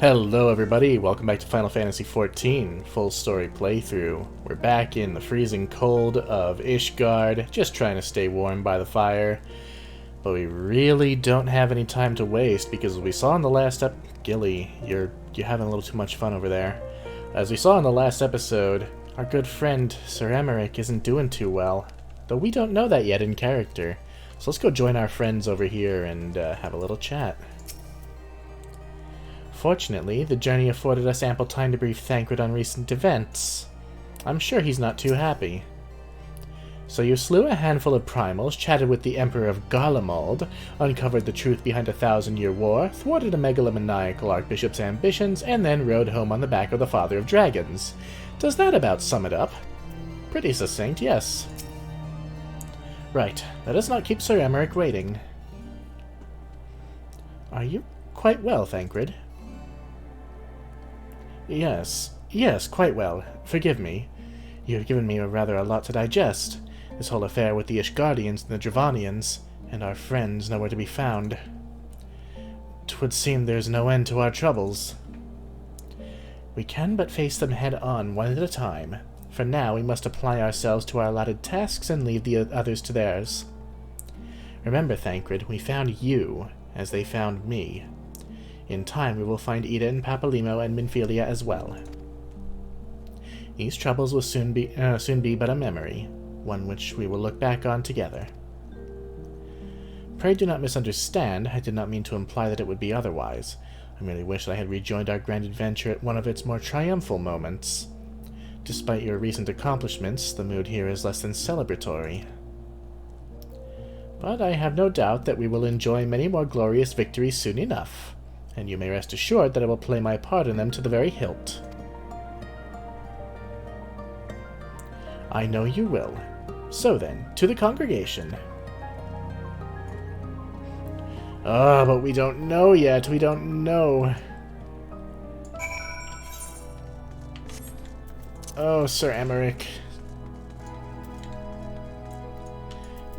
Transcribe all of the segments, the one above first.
Hello everybody, welcome back to Final Fantasy XIV, full story playthrough. We're back in the freezing cold of Ishgard, just trying to stay warm by the fire. But we really don't have any time to waste, because as we saw in the last Gilly, you're having a little too much fun over there. As we saw in the last episode, our good friend Sir Emmerich isn't doing too well, though we don't know that yet in character. So let's go join our friends over here and have a little chat. Fortunately, the journey afforded us ample time to brief Thancred on recent events. I'm sure he's not too happy. So you slew a handful of primals, chatted with the Emperor of Garlemald, uncovered the truth behind a 1,000-year war, thwarted a megalomaniacal archbishop's ambitions, and then rode home on the back of the Father of Dragons. Does that about sum it up? Pretty succinct, yes. Right, let us not keep Sir Emmerich waiting. Are you quite well, Thancred? Yes, quite well. Forgive me. You have given me a lot to digest. This whole affair with the Ishgardians and the Dravanians, and our friends nowhere to be found. 'Twould seem there's no end to our troubles. We can but face them head-on, one at a time. For now, we must apply ourselves to our allotted tasks and leave the others to theirs. Remember, Thancred, we found you, as they found me. In time, we will find Ida and Papalimo and Minfilia as well. These troubles will soon be but a memory, one which we will look back on together. Pray do not misunderstand. I did not mean to imply that it would be otherwise. I merely wish that I had rejoined our grand adventure at one of its more triumphal moments. Despite your recent accomplishments, the mood here is less than celebratory. But I have no doubt that we will enjoy many more glorious victories soon enough. And you may rest assured that I will play my part in them to the very hilt. I know you will. So then, to the congregation. Ah, but we don't know yet. We don't know. Oh, Sir Emmerich.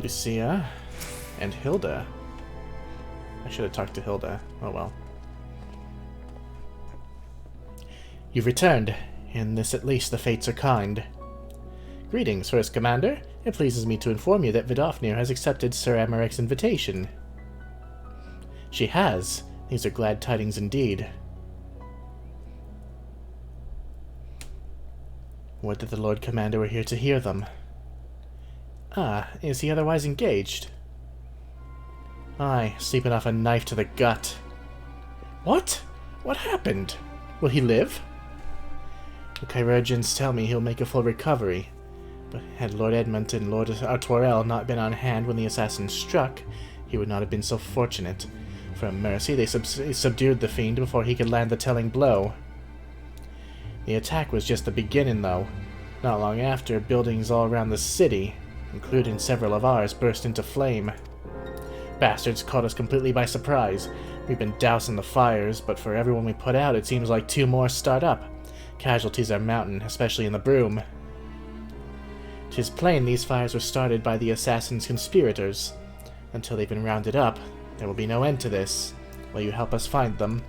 Lucia and Hilda. I should have talked to Hilda. Oh well. You've returned. In this at least the fates are kind. Greetings, First Commander. It pleases me to inform you that Vidofnir has accepted Sir Emmerich's invitation. She has. These are glad tidings indeed. Would that the Lord Commander were here to hear them. Ah, is he otherwise engaged? Aye, sleeping off a knife to the gut. What? What happened? Will he live? The chirurgeons tell me he'll make a full recovery, but had Lord Edmund and Lord Artoirel not been on hand when the assassins struck, he would not have been so fortunate. From mercy, they subdued the fiend before he could land the telling blow. The attack was just the beginning, though. Not long after, buildings all around the city, including several of ours, burst into flame. Bastards caught us completely by surprise. We've been dousing the fires, but for everyone we put out, it seems like 2 more start up. Casualties are mounting, especially in the Broom. 'Tis plain these fires were started by the assassin's conspirators. Until they've been rounded up, there will be no end to this. Will you help us find them?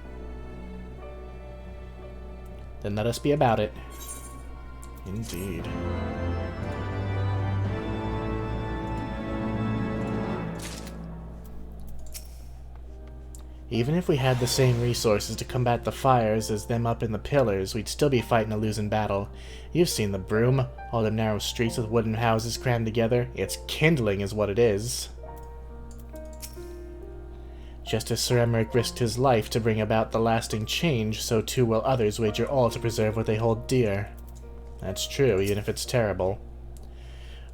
Then let us be about it. Indeed. Even if we had the same resources to combat the fires as them up in the pillars, we'd still be fighting a losing battle. You've seen the Broom, all them narrow streets with wooden houses crammed together. It's kindling is what it is. Just as Sir Emmerich risked his life to bring about the lasting change, so too will others wager all to preserve what they hold dear. That's true, even if it's terrible.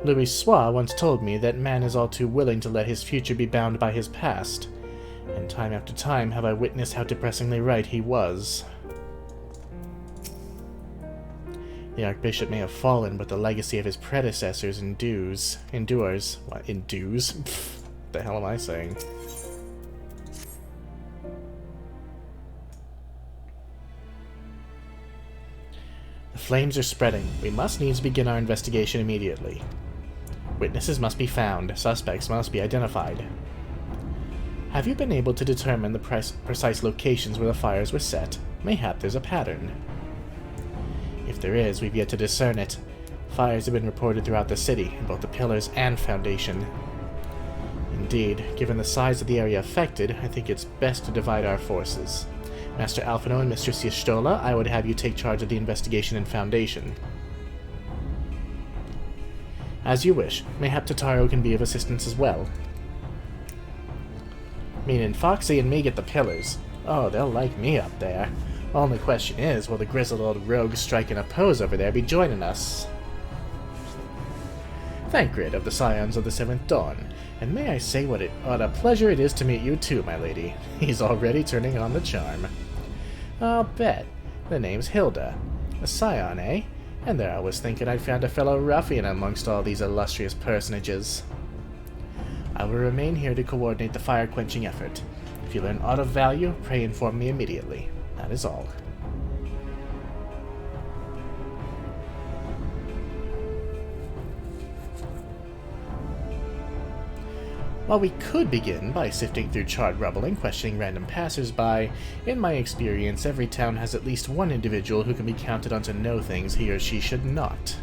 Louis Sois once told me that man is all too willing to let his future be bound by his past. And time after time have I witnessed how depressingly right he was. The Archbishop may have fallen, but the legacy of his predecessors endures. What, endues? Pfft, what the hell am I saying? The flames are spreading. We must needs begin our investigation immediately. Witnesses must be found. Suspects must be identified. Have you been able to determine the precise locations where the fires were set? Mayhap there's a pattern. If there is, we've yet to discern it. Fires have been reported throughout the city, in both the pillars and foundation. Indeed, given the size of the area affected, I think it's best to divide our forces. Master Alphino and Mistress Y'shtola, I would have you take charge of the investigation and foundation. As you wish. Mayhap Tataru can be of assistance as well. Meaning Foxy and me get the pillars. Oh, they'll like me up there. Only question is, will the grizzled old rogue striking a pose over there be joining us? Thancred of the Scions of the Seventh Dawn, and may I say what a pleasure it is to meet you too, my lady. He's already turning on the charm. I'll bet. The name's Hilda. A scion, eh? And there I was thinking I'd found a fellow ruffian amongst all these illustrious personages. I will remain here to coordinate the fire-quenching effort. If you learn aught of value, pray inform me immediately. That is all. While we could begin by sifting through charred rubble and questioning random passers-by, in my experience every town has at least one individual who can be counted on to know things he or she should not.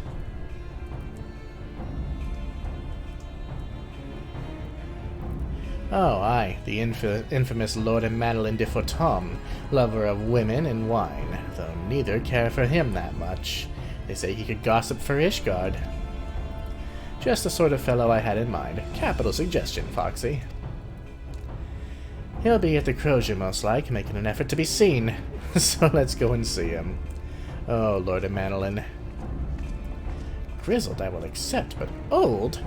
Oh, aye, the infamous Lord Emmanuel de Fortom, lover of women and wine, though neither care for him that much. They say he could gossip for Ishgard. Just the sort of fellow I had in mind. Capital suggestion, Foxy. He'll be at the Crozier, most like, making an effort to be seen. So let's go and see him. Oh, Lord Emmanuel. Grizzled I will accept, but old?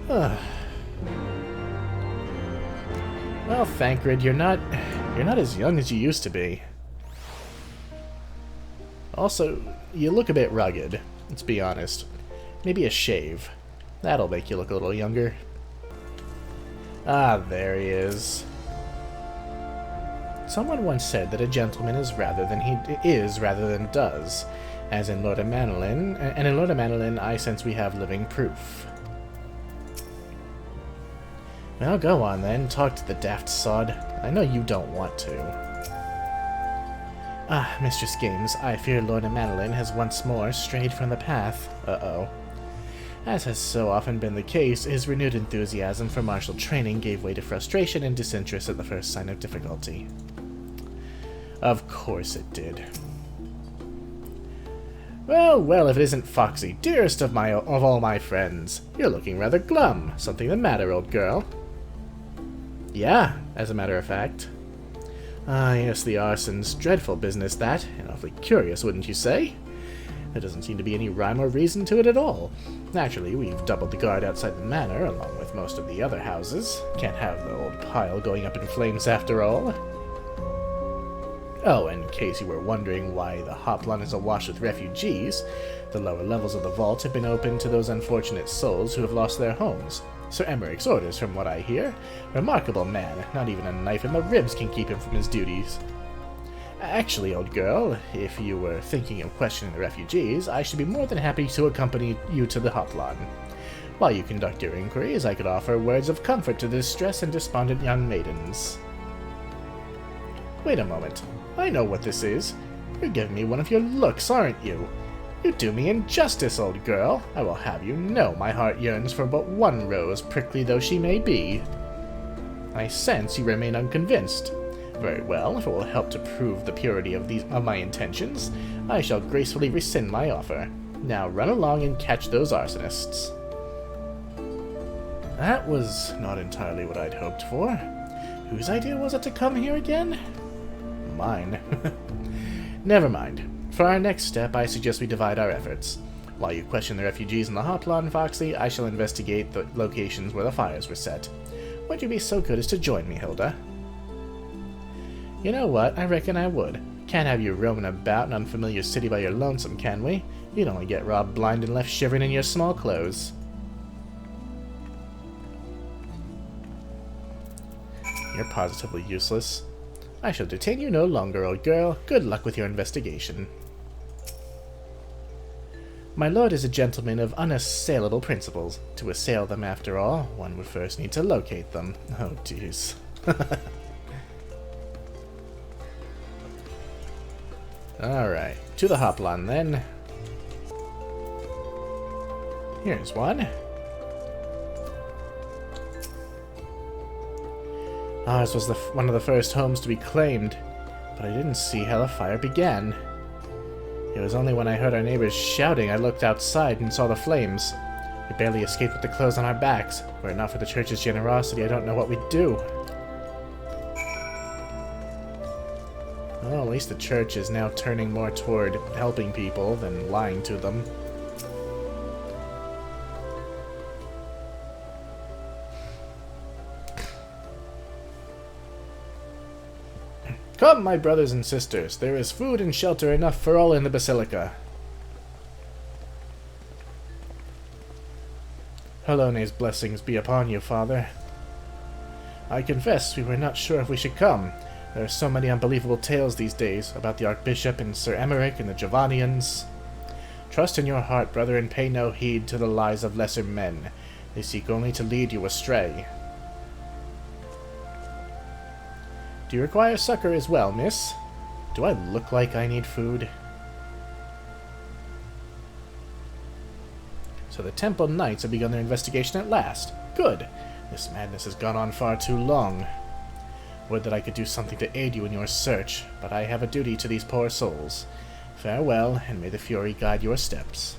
Ugh. Well, Thancred, you're not as young as you used to be. Also, you look a bit rugged, let's be honest. Maybe a shave. That'll make you look a little younger. Ah, there he is. Someone once said that a gentleman is rather than does, as in Lord Emmanuel, and in Lord Emmanuel I sense we have living proof. Well, go on then, talk to the daft sod. I know you don't want to. Ah, Mistress Games, I fear Lord Emmanuel has once more strayed from the path. Uh-oh. As has so often been the case, his renewed enthusiasm for martial training gave way to frustration and disinterest at the first sign of difficulty. Of course it did. Well, well, if it isn't Foxy, dearest of all my friends. You're looking rather glum. Something the matter, old girl? Yeah, as a matter of fact. Ah, yes, the arson's dreadful business, that, and awfully curious, wouldn't you say? There doesn't seem to be any rhyme or reason to it at all. Naturally, we've doubled the guard outside the manor, along with most of the other houses. Can't have the old pile going up in flames after all. Oh, and in case you were wondering why the Hoplon is awash with refugees, the lower levels of the vault have been opened to those unfortunate souls who have lost their homes. Sir Emmerich's orders, from what I hear. Remarkable man. Not even a knife in the ribs can keep him from his duties. Actually, old girl, if you were thinking of questioning the refugees, I should be more than happy to accompany you to the Hoplon. While you conduct your inquiries, I could offer words of comfort to the distressed and despondent young maidens. Wait a moment. I know what this is. You're giving me one of your looks, aren't you? You do me injustice, old girl. I will have you know my heart yearns for but one rose, prickly though she may be. I sense you remain unconvinced. Very well, if it will help to prove the purity of my intentions, I shall gracefully rescind my offer. Now run along and catch those arsonists. That was not entirely what I'd hoped for. Whose idea was it to come here again? Mine. Never mind. For our next step, I suggest we divide our efforts. While you question the refugees in the Hoplon, Foxy, I shall investigate the locations where the fires were set. Would you be so good as to join me, Hilda? You know what? I reckon I would. Can't have you roaming about an unfamiliar city by your lonesome, can we? You'd only get robbed blind and left shivering in your small clothes. You're positively useless. I shall detain you no longer, old girl. Good luck with your investigation. My lord is a gentleman of unassailable principles. To assail them, after all, one would first need to locate them. Oh, jeez. Alright, to the Hoplon then. Here's one. Ours was one of the first homes to be claimed, but I didn't see how the fire began. It was only when I heard our neighbors shouting I looked outside and saw the flames. We barely escaped with the clothes on our backs. Were it not for the church's generosity, I don't know what we'd do. Well, at least the church is now turning more toward helping people than lying to them. Come, my brothers and sisters, there is food and shelter enough for all in the Basilica. Halone's blessings be upon you, Father. I confess we were not sure if we should come. There are so many unbelievable tales these days about the Archbishop and Sir Emmerich and the Giovannians. Trust in your heart, brother, and pay no heed to the lies of lesser men. They seek only to lead you astray. Do you require succor as well, miss? Do I look like I need food? So the Temple Knights have begun their investigation at last. Good! This madness has gone on far too long. Would that I could do something to aid you in your search, but I have a duty to these poor souls. Farewell, and may the Fury guide your steps.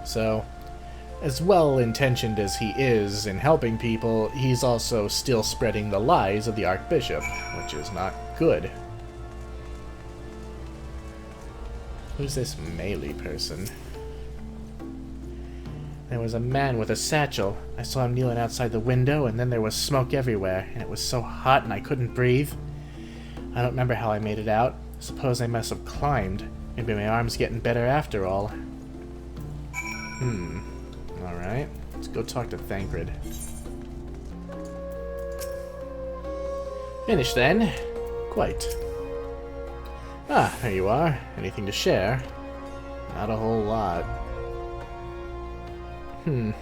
So, as well-intentioned as he is in helping people, he's also still spreading the lies of the Archbishop, which is not good. Who's this melee person? There was a man with a satchel. I saw him kneeling outside the window, and then there was smoke everywhere, and it was so hot and I couldn't breathe. I don't remember how I made it out. I suppose I must have climbed. Maybe my arm's getting better after all. Alright, let's go talk to Thancred. Finished then? Quite. Ah, there you are. Anything to share? Not a whole lot. We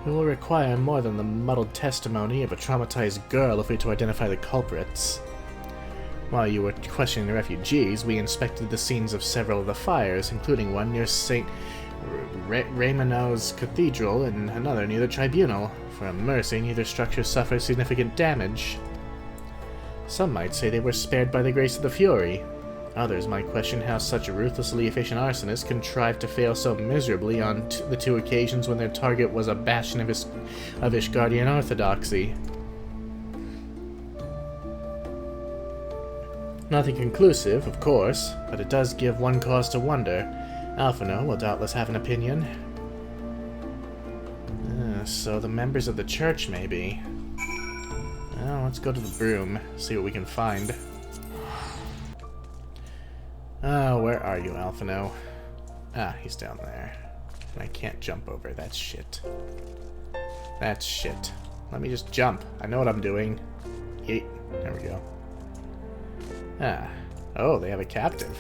will require more than the muddled testimony of a traumatized girl if we are to identify the culprits. While you were questioning the refugees, we inspected the scenes of several of the fires, including one near St. Raymond's Cathedral and another near the Tribunal. For a mercy, neither structure suffered significant damage. Some might say they were spared by the grace of the Fury. Others might question how such ruthlessly efficient arsonists contrived to fail so miserably on the two occasions when their target was a bastion of Ishgardian orthodoxy. Nothing conclusive, of course, but it does give one cause to wonder. Alphino will doubtless have an opinion. So the members of the church, maybe. Well, let's go to the broom, see what we can find. Oh, where are you, Alphino? Ah, he's down there. And I can't jump over. That's shit. That's shit. Let me just jump. I know what I'm doing. Yeet. There we go. Ah. Oh, they have a captive.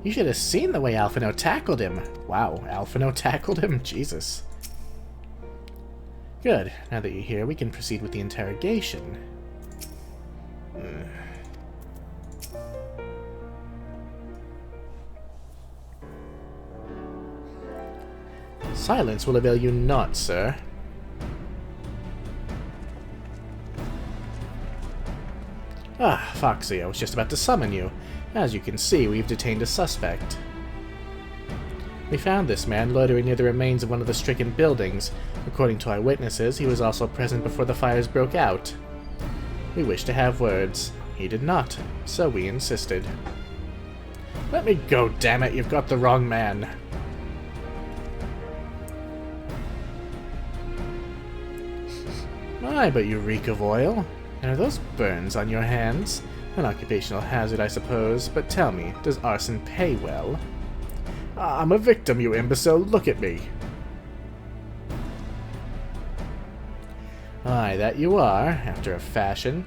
You should have seen the way Alphino tackled him. Wow, Alphino tackled him? Jesus. Good. Now that you're here, we can proceed with the interrogation. Silence will avail you not, sir. Ah, Foxy, I was just about to summon you. As you can see, we've detained a suspect. We found this man loitering near the remains of one of the stricken buildings. According to eyewitnesses, he was also present before the fires broke out. We wished to have words. He did not, so we insisted. Let me go, damn it! You've got the wrong man. My, but you reek of oil. And are those burns on your hands? An occupational hazard, I suppose, but tell me, does arson pay well? I'm a victim, you imbecile, look at me! Aye, that you are, after a fashion.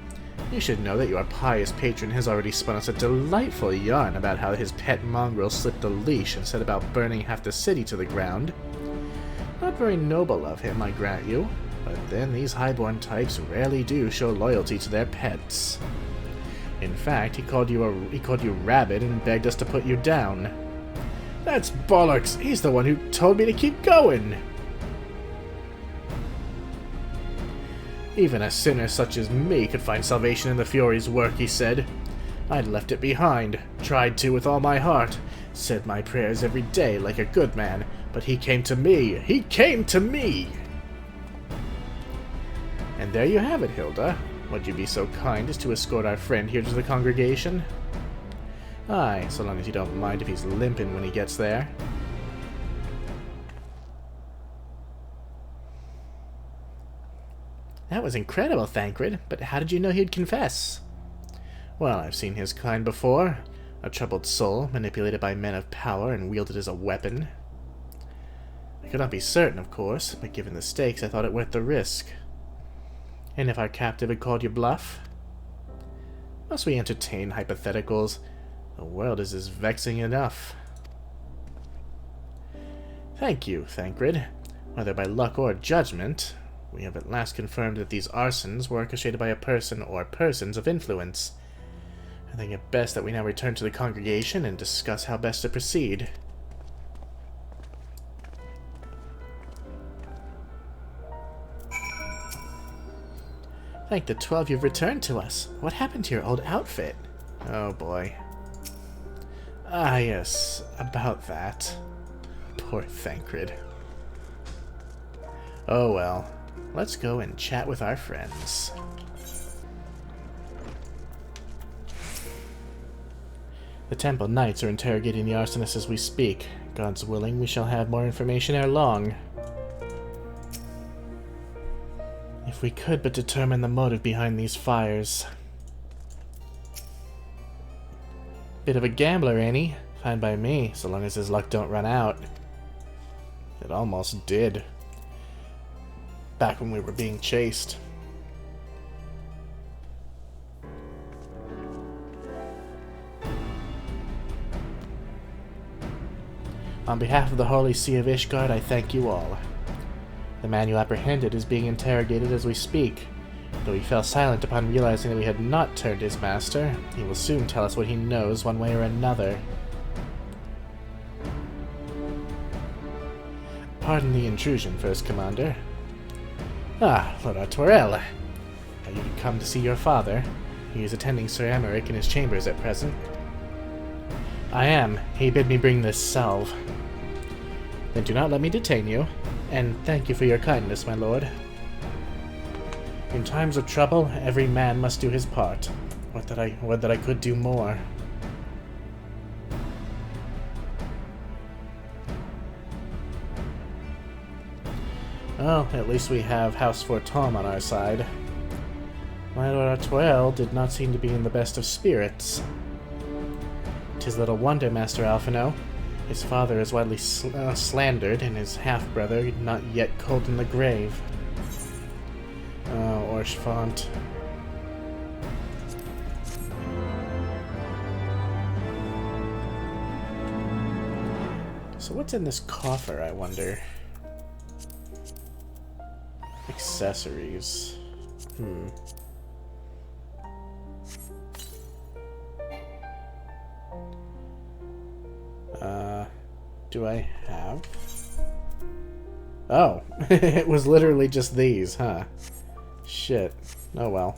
You should know that your pious patron has already spun us a delightful yarn about how his pet mongrel slipped the leash and set about burning half the city to the ground. Not very noble of him, I grant you. But then these highborn types rarely do show loyalty to their pets. In fact, he called you rabid and begged us to put you down. That's bollocks! He's the one who told me to keep going! Even a sinner such as me could find salvation in the Fury's work, he said. I'd left it behind, tried to with all my heart, said my prayers every day like a good man, but he came to me! He came to me! And there you have it, Hilda. Would you be so kind as to escort our friend here to the congregation? Aye, so long as you don't mind if he's limping when he gets there. That was incredible, Thancred, but how did you know he'd confess? Well, I've seen his kind before. A troubled soul, manipulated by men of power and wielded as a weapon. I could not be certain, of course, but given the stakes, I thought it worth the risk. And if our captive had called you bluff? Must we entertain hypotheticals? The world is as vexing enough. Thank you, Thancred. Whether by luck or judgment, we have at last confirmed that these arsons were orchestrated by a person or persons of influence. I think it best that we now return to the congregation and discuss how best to proceed. Thank the 12 you've returned to us. What happened to your old outfit? Oh boy. Ah yes, about that. Poor Thancred. Oh well. Let's go and chat with our friends. The Temple Knights are interrogating the arsonists as we speak. God's willing, we shall have more information ere long. If we could but determine the motive behind these fires. Bit of a gambler, ain't he? Fine by me, so long as his luck don't run out. It almost did. Back when we were being chased. On behalf of the Holy See of Ishgard, I thank you all. The man you apprehended is being interrogated as we speak. Though he fell silent upon realizing that we had not turned his master, he will soon tell us what he knows one way or another. Pardon the intrusion, First Commander. Ah, Lord Artorel. Are you come to see your father? He is attending Sir Emeric in his chambers at present. I am. He bid me bring this salve. Then do not let me detain you, and thank you for your kindness, my lord. In times of trouble, every man must do his part. Would that I could do more. Well, at least we have House Fortome on our side. My Lord Artoel did not seem to be in the best of spirits. 'Tis little wonder, Master Alphino. His father is widely slandered, and his half-brother not yet cold in the grave. Oh, Orshfont. So what's in this coffer, I wonder? Accessories. Do I have? Oh, it was literally just these, huh? Shit. Oh well.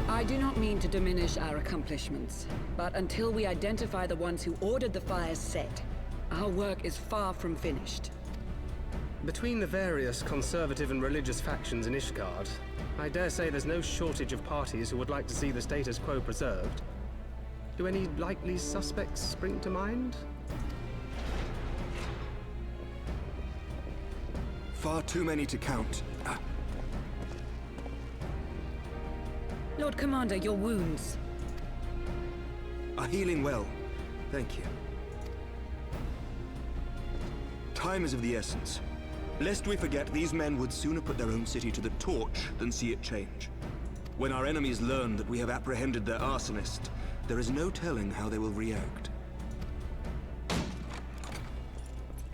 I do not mean to diminish our accomplishments, but until we identify the ones who ordered the fires set, our work is far from finished. Between the various conservative and religious factions in Ishgard, I dare say there's no shortage of parties who would like to see the status quo preserved. Do any likely suspects spring to mind? Far too many to count. Lord Commander, your wounds. Are healing well. Thank you. Time is of the essence. Lest we forget, these men would sooner put their own city to the torch than see it change. When our enemies learn that we have apprehended their arsonist, There is no telling how they will react.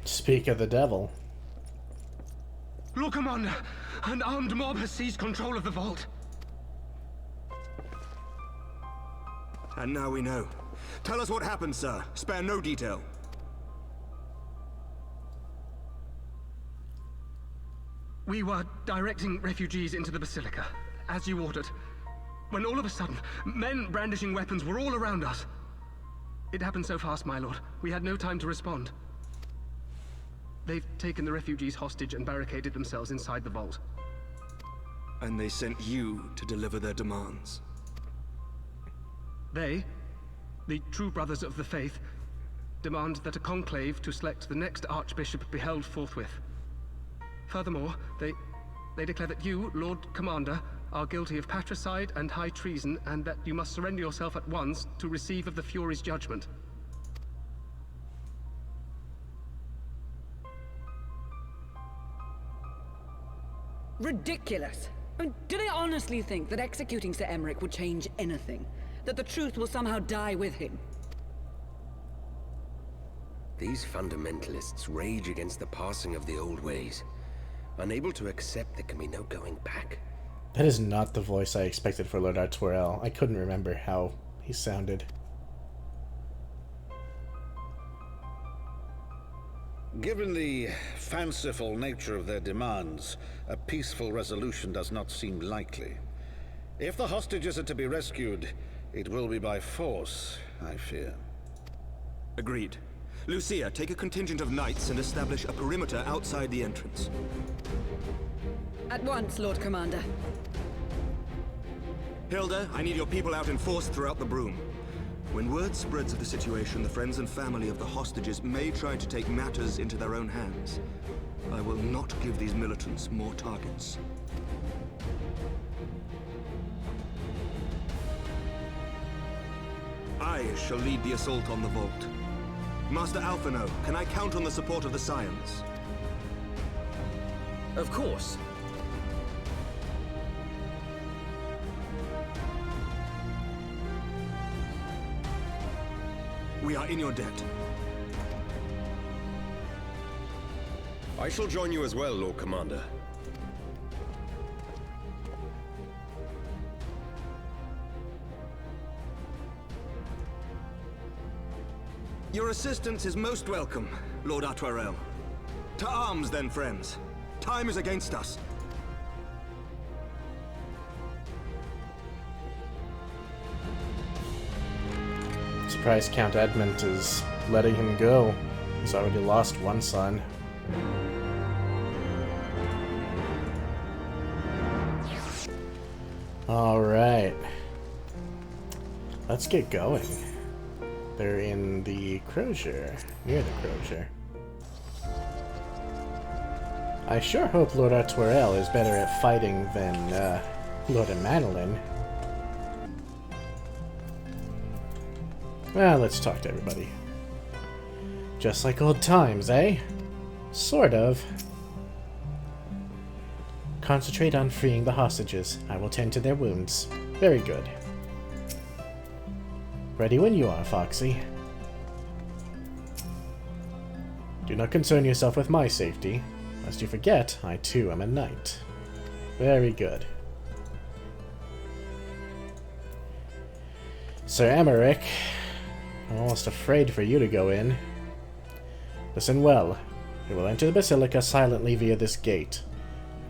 Speak of the devil. Lord Commander, an armed mob has seized control of the vault. And now we know. Tell us what happened, sir. Spare no detail. We were directing refugees into the Basilica, as you ordered, when all of a sudden, men brandishing weapons were all around us. It happened so fast, my lord. We had no time to respond. They've taken the refugees hostage and barricaded themselves inside the vault. And they sent you to deliver their demands. They, the true brothers of the faith, demand that a conclave to select the next archbishop be held forthwith. Furthermore, they declare that you, Lord Commander, are guilty of patricide and high treason, and that you must surrender yourself at once to receive of the Fury's judgment. Ridiculous! I mean, do they honestly think that executing Sir Emmerich would change anything? That the truth will somehow die with him? These fundamentalists rage against the passing of the old ways, unable to accept there can be no going back. That is not the voice I expected for Lord Artwerel. I couldn't remember how he sounded. Given the fanciful nature of their demands, a peaceful resolution does not seem likely. If the hostages are to be rescued, it will be by force, I fear. Agreed. Lucia, take a contingent of knights and establish a perimeter outside the entrance. At once, Lord Commander. Hilda, I need your people out in force throughout the Broom. When word spreads of the situation, the friends and family of the hostages may try to take matters into their own hands. I will not give these militants more targets. I shall lead the assault on the vault. Master Alphino, can I count on the support of the Scions? Of course. We are in your debt. I shall join you as well, Lord Commander. Your assistance is most welcome, Lord Artwerel. To arms, then, friends. Time is against us. Surprised Count Edmund is letting him go. He's already lost one son. Alright. Let's get going. They're in the Crozier. Near the Crozier. I sure hope Lord Artwerel is better at fighting than Lord Emanolin. Well, let's talk to everybody. Just like old times, eh? Sort of. Concentrate on freeing the hostages. I will tend to their wounds. Very good. Ready when you are, Foxy. Do not concern yourself with my safety. Lest you forget, I too am a knight. Very good. Sir Emmerich, I'm almost afraid for you to go in. Listen well. We will enter the Basilica silently via this gate.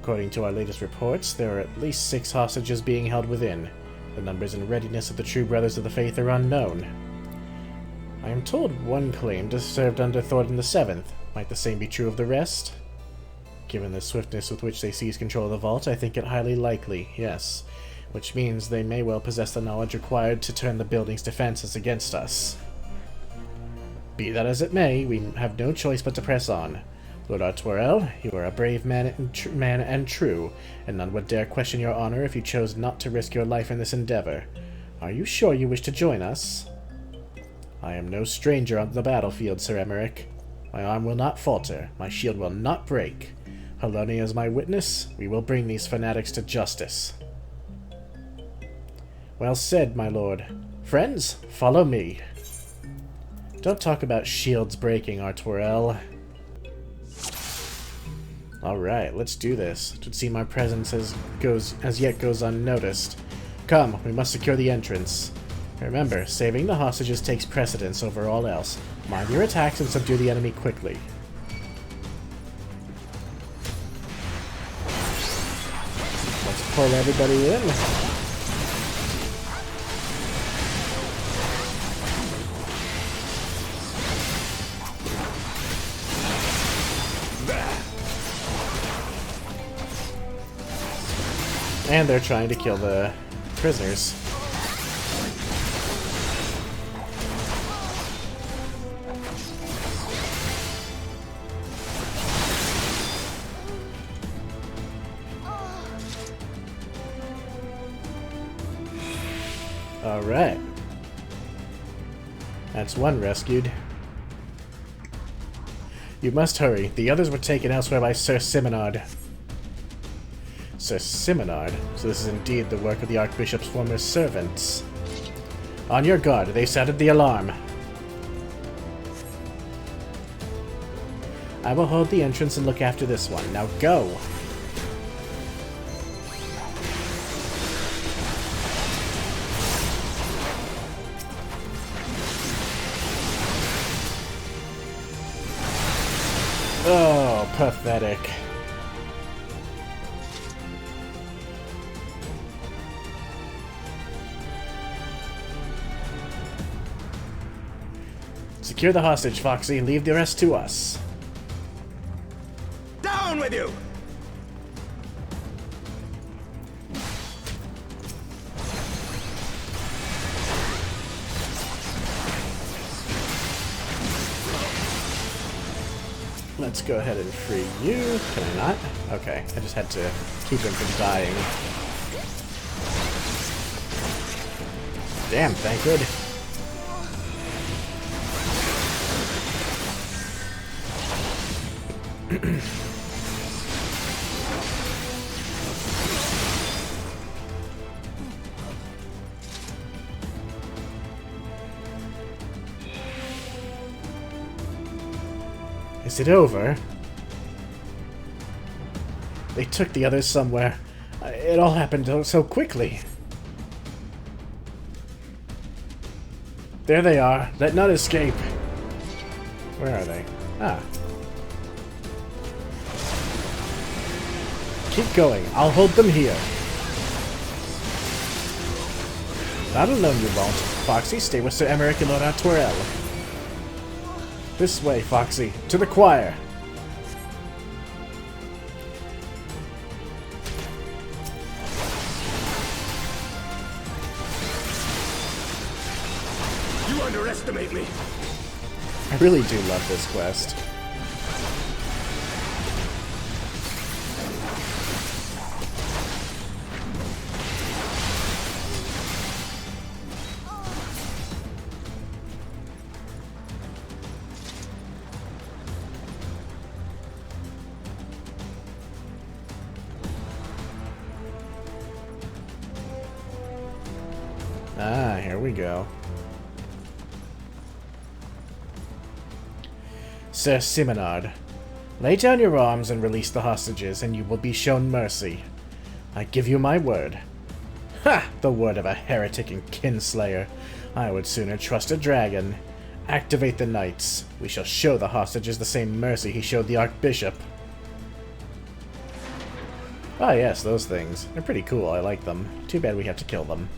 According to our latest reports, there are at least 6 hostages being held within. The numbers and readiness of the true brothers of the faith are unknown. I am told one claimed to have served under Thornton VII. Might the same be true of the rest? Given the swiftness with which they seize control of the vault, I think it highly likely, yes. Which means they may well possess the knowledge required to turn the building's defenses against us. Be that as it may, we have no choice but to press on. Lord Artwerel, you are a brave man and true, and none would dare question your honor if you chose not to risk your life in this endeavor. Are you sure you wish to join us? I am no stranger on the battlefield, Sir Emmerich. My arm will not falter, my shield will not break. Heloni is my witness, we will bring these fanatics to justice. Well said, my lord. Friends, follow me. Don't talk about shields breaking, Artwarel. Alright, let's do this. It would seem our presence as yet goes unnoticed. Come, we must secure the entrance. Remember, saving the hostages takes precedence over all else. Mind your attacks and subdue the enemy quickly. Let's pull everybody in. And they're trying to kill the prisoners. Alright. That's one rescued. You must hurry. The others were taken elsewhere by Sir Simonard. Sir Simonard? So this is indeed the work of the Archbishop's former servants. On your guard, they sounded the alarm. I will hold the entrance and look after this one. Now go! Oh, pathetic. Secure the hostage, Foxy. Leave the rest to us. Down with you! Let's go ahead and free you. Can I not? Okay, I just had to keep him from dying. Damn, Thancred. Is it over? They took the others somewhere. It all happened so quickly. There they are. Let none escape. Where are they? Ah. Keep going. I'll hold them here. Not alone you won't. Foxy, stay with Sir Emeric and Lord Artwarel. This way, Foxy. To the choir. You underestimate me. I really do love this quest. Ah, here we go. Sir Simonard, lay down your arms and release the hostages, and you will be shown mercy. I give you my word. Ha! The word of a heretic and kinslayer. I would sooner trust a dragon. Activate the knights. We shall show the hostages the same mercy he showed the Archbishop. Ah yes, those things. They're pretty cool, I like them. Too bad we have to kill them.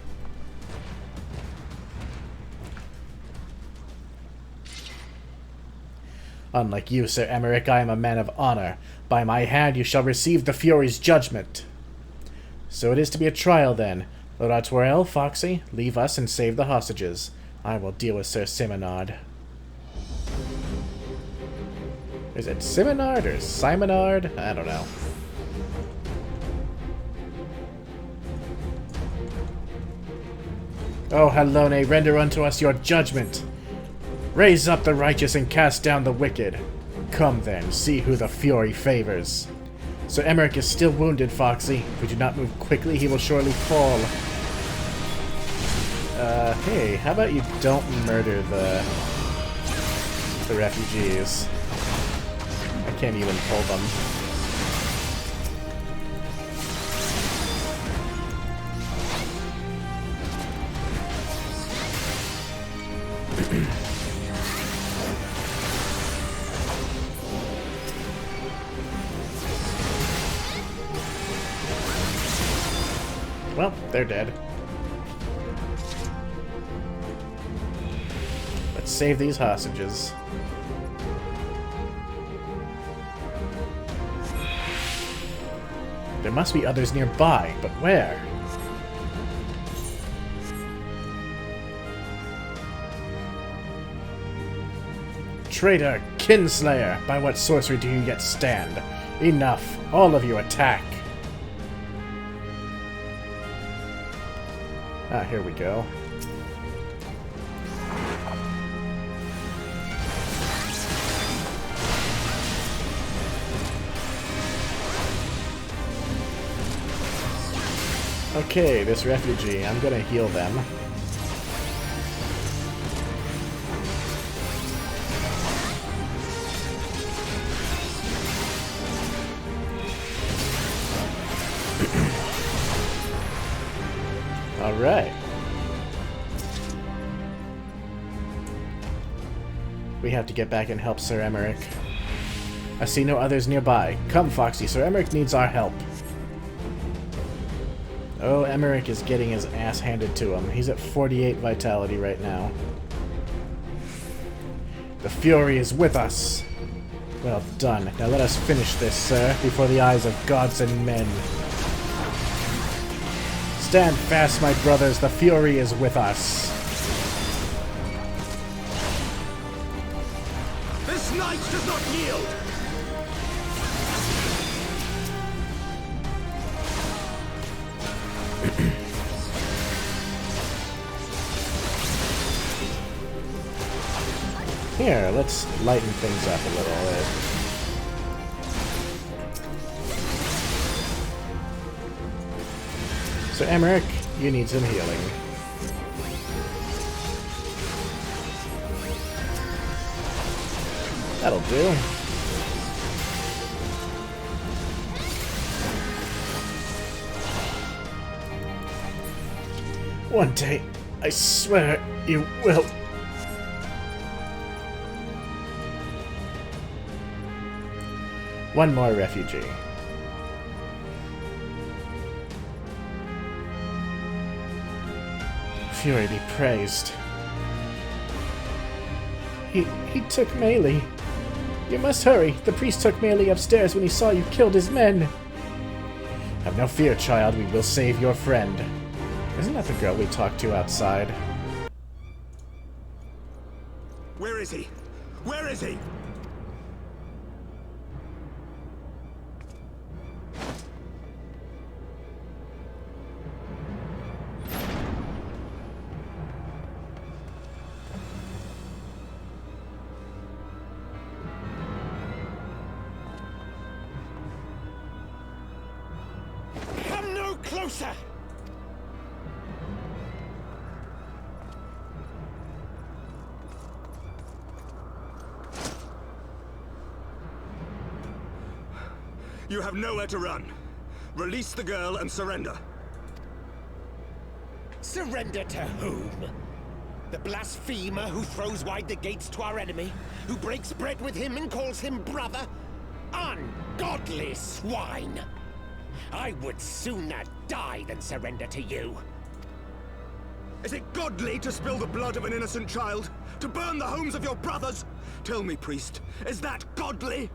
Unlike you, Sir Emeric, I am a man of honor. By my hand you shall receive the Fury's judgment. So it is to be a trial, then. Lord Artwarel, Foxy, leave us and save the hostages. I will deal with Sir Simonard. Is it Simonard or Simonard? I don't know. Oh, Hellone, render unto us your judgment. Raise up the righteous and cast down the wicked. Come then, see who the Fury favors. Sir Emeric is still wounded, Foxy. If we do not move quickly, he will surely fall. Hey, how about you don't murder the refugees? I can't even pull them. Well, they're dead. Let's save these hostages. There must be others nearby, but where? Traitor! Kinslayer! By what sorcery do you yet stand? Enough! All of you attack! Ah, here we go. Okay, this refugee, I'm gonna heal them. Alright. We have to get back and help Sir Emmerich. I see no others nearby. Come, Foxy, Sir Emmerich needs our help. Oh, Emmerich is getting his ass handed to him. He's at 48 vitality right now. The Fury is with us. Well done. Now let us finish this, sir, before the eyes of gods and men. Stand fast, my brothers. The Fury is with us. This knight does not yield! Here, let's lighten things up a little bit. So Emmerich, you need some healing. That'll do. One day, I swear, you will. One more refugee. Fury be praised. He took Melee. You must hurry. The priest took Melee upstairs when he saw you killed his men. Have no fear, child. We will save your friend. Isn't that the girl we talked to outside? Where is he? Where is he? Come no closer! You have nowhere to run. Release the girl and surrender. Surrender to whom? The blasphemer who throws wide the gates to our enemy? Who breaks bread with him and calls him brother? Ungodly swine! I would sooner die than surrender to you. Is it godly to spill the blood of an innocent child? To burn the homes of your brothers? Tell me, priest, is that godly?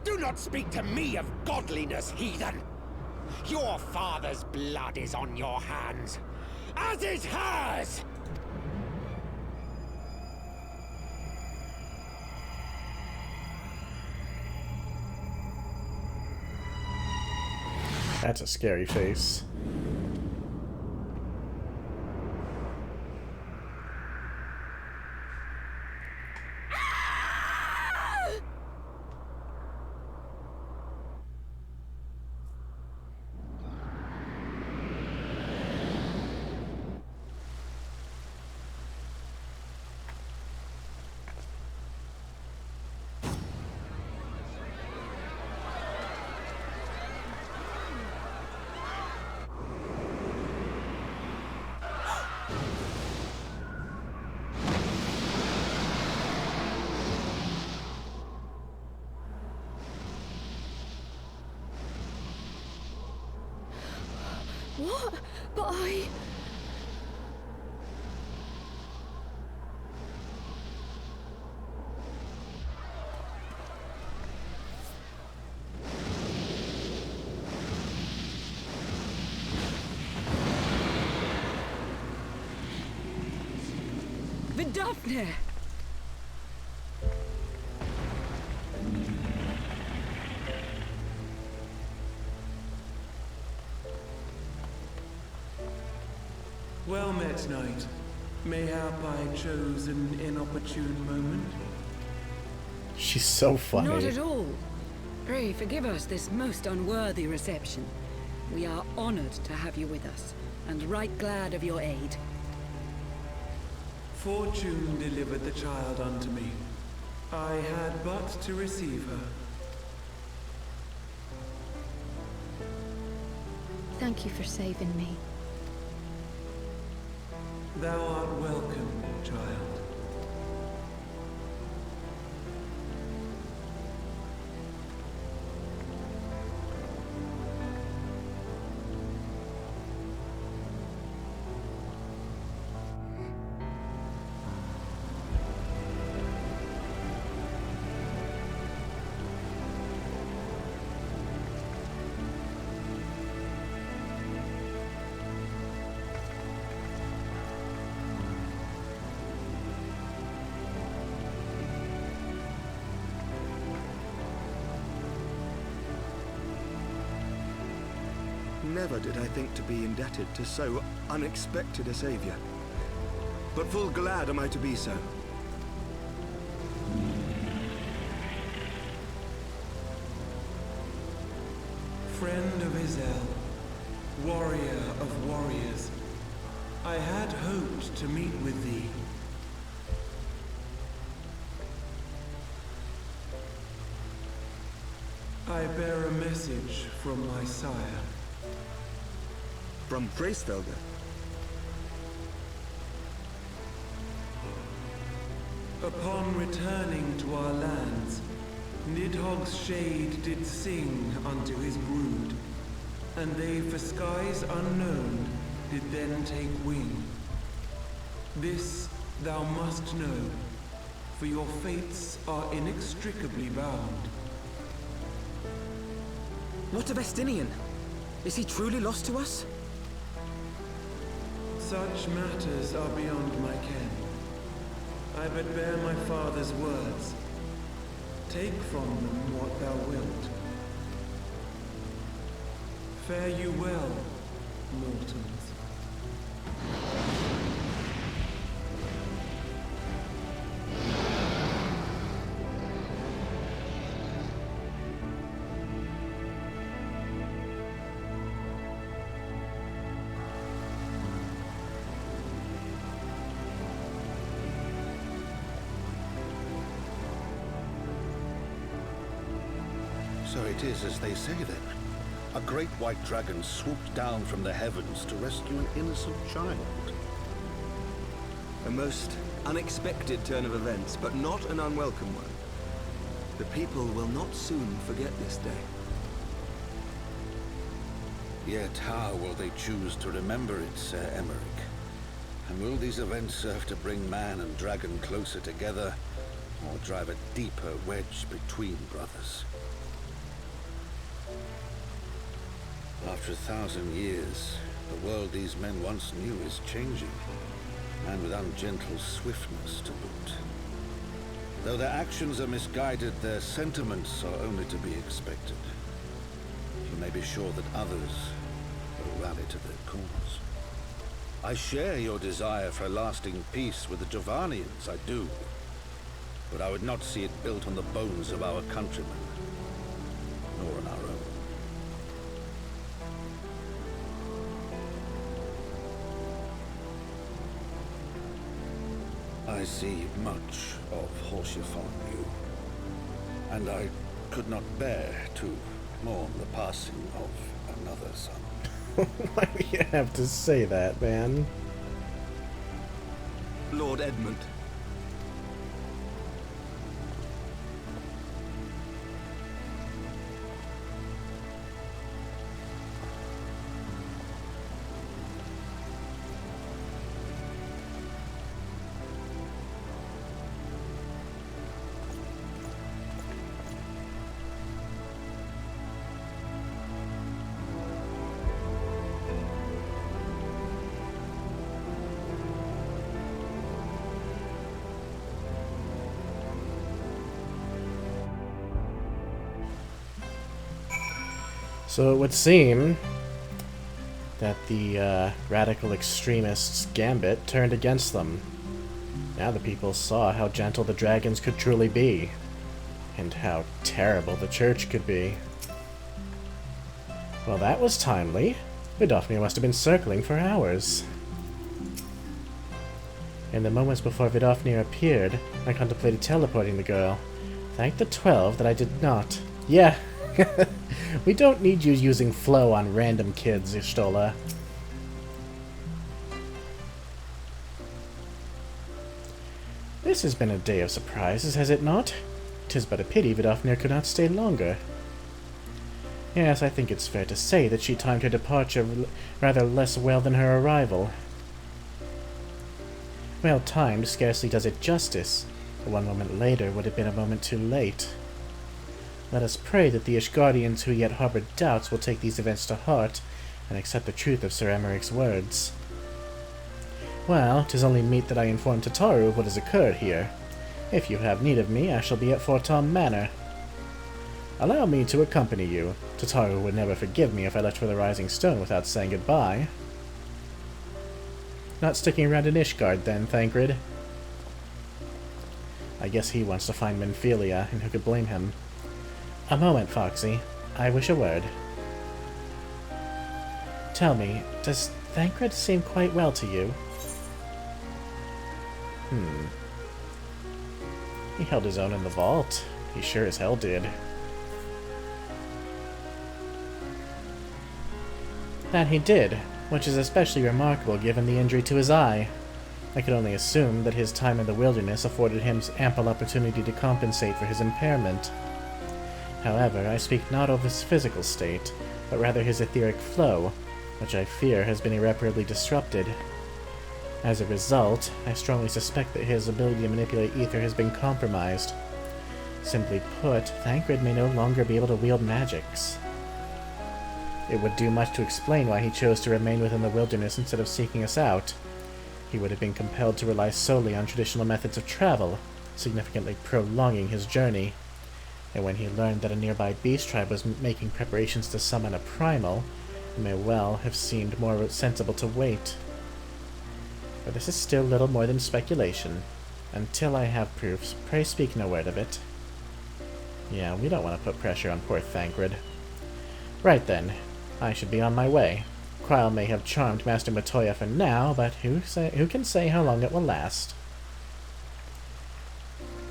Do not speak to me of godliness, heathen! Your father's blood is on your hands, as is hers! That's a scary face. What? But I... Vidafne! Well met, knight. Mayhap I chose an inopportune moment. She's so funny. Not at all. Pray forgive us this most unworthy reception. We are honored to have you with us, and right glad of your aid. Fortune delivered the child unto me. I had but to receive her. Thank you for saving me. Thou art welcome, child. Never did I think to be indebted to so unexpected a savior. But full glad am I to be so. Friend of Izel, warrior of warriors, I had hoped to meet with thee. I bear a message from my sire. From Freysfelder. Upon returning to our lands, Nidhogg's shade did sing unto his brood, and they for skies unknown did then take wing. This thou must know, for your fates are inextricably bound. What of Estinian? Is he truly lost to us? Such matters are beyond my ken. I but bear my father's words. Take from them what thou wilt. Fare you well, mortals. So it is as they say then. A great white dragon swooped down from the heavens to rescue an innocent child. A most unexpected turn of events, but not an unwelcome one. The people will not soon forget this day. Yet how will they choose to remember it, Sir Emmerich? And will these events serve to bring man and dragon closer together, or drive a deeper wedge between brothers? After 1,000 years, the world these men once knew is changing, and with ungentle swiftness to boot. Though their actions are misguided, their sentiments are only to be expected. You may be sure that others will rally to their cause. I share your desire for a lasting peace with the Jovanians, I do. But I would not see it built on the bones of our countrymen, nor on our own. I see much of Horsefonu, and I could not bear to mourn the passing of another son. Why do you have to say that, man? Lord Edmund. So it would seem that the radical extremists' gambit turned against them. Now the people saw how gentle the dragons could truly be, and how terrible the church could be. Well, that was timely. Vidofnir must have been circling for hours. In the moments before Vidofnir appeared, I contemplated teleporting the girl. Thank the 12 that I did not. Yeah, we don't need you using flow on random kids, Azys Lla. This has been a day of surprises, has it not? 'Tis but a pity Vidofnir could not stay longer. Yes, I think it's fair to say that she timed her departure rather less well than her arrival. Well timed scarcely does it justice, but 1 moment later would have been a moment too late. Let us pray that the Ishgardians who yet harbor doubts will take these events to heart and accept the truth of Sir Emmerich's words. Well, 'tis only meet that I inform Tataru of what has occurred here. If you have need of me, I shall be at Fort Tom Manor. Allow me to accompany you. Tataru would never forgive me if I left for the Rising Stone without saying goodbye. Not sticking around in Ishgard, then, Thancred? I guess he wants to find Minfilia, and who could blame him? A moment, Foxy. I wish a word. Tell me, does Thancred seem quite well to you? He held his own in the vault. He sure as hell did. That he did, which is especially remarkable given the injury to his eye. I could only assume that his time in the wilderness afforded him ample opportunity to compensate for his impairment. However, I speak not of his physical state, but rather his etheric flow, which I fear has been irreparably disrupted. As a result, I strongly suspect that his ability to manipulate ether has been compromised. Simply put, Thancred may no longer be able to wield magics. It would do much to explain why he chose to remain within the wilderness instead of seeking us out. He would have been compelled to rely solely on traditional methods of travel, significantly prolonging his journey. And when he learned that a nearby beast tribe was making preparations to summon a primal, it may well have seemed more sensible to wait. But this is still little more than speculation. Until I have proofs, pray speak no word of it. Yeah, we don't want to put pressure on poor Thancred. Right then, I should be on my way. Krile may have charmed Master Matoya for now, but who can say how long it will last?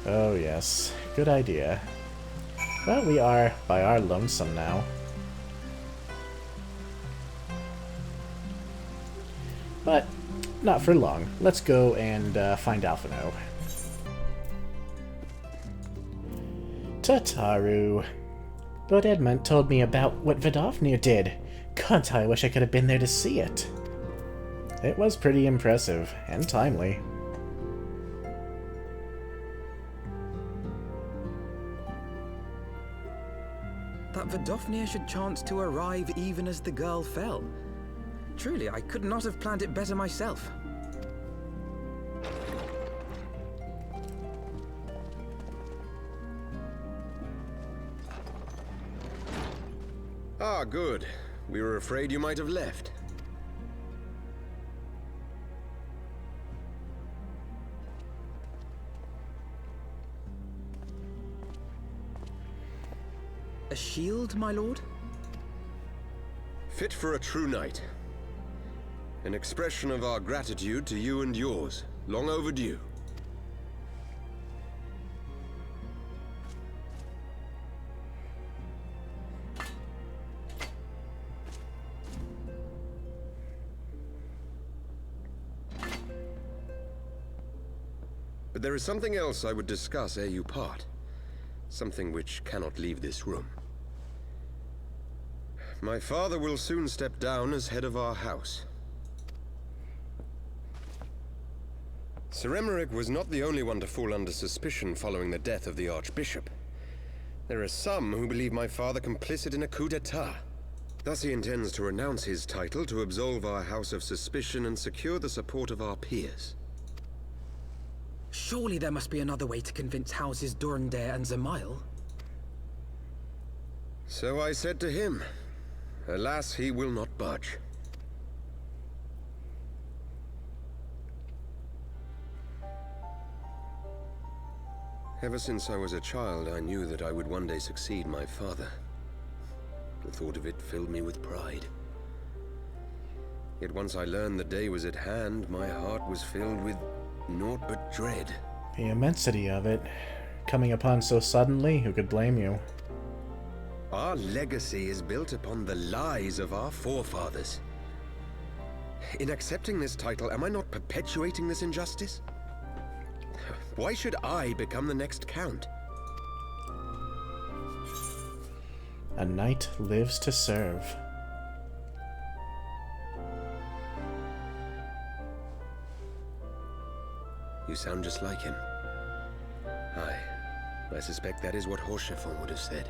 Oh yes, good idea. Well, we are by our lonesome now. But not for long. Let's go and find Alphino. Tataru. Lord Edmund told me about what Vidofnir did. God, I wish I could have been there to see it. It was pretty impressive, and timely. That Vidofnir should chance to arrive even as the girl fell. Truly, I could not have planned it better myself. Ah, good. We were afraid you might have left. A shield, my lord? Fit for a true knight. An expression of our gratitude to you and yours. Long overdue. But there is something else I would discuss ere you part. Something which cannot leave this room. My father will soon step down as head of our house. Sir Emmerich was not the only one to fall under suspicion following the death of the Archbishop. There are some who believe my father complicit in a coup d'etat. Thus he intends to renounce his title to absolve our house of suspicion and secure the support of our peers. Surely there must be another way to convince Houses Durandare and Zemail. So I said to him, Alas, he will not budge. Ever since I was a child, I knew that I would one day succeed my father. The thought of it filled me with pride. Yet once I learned the day was at hand, my heart was filled with naught but dread. The immensity of it. Coming upon so suddenly, who could blame you? Our legacy is built upon the lies of our forefathers. In accepting this title, am I not perpetuating this injustice? Why should I become the next count? A knight lives to serve. You sound just like him. Aye, I suspect that is what Horschiffon would have said.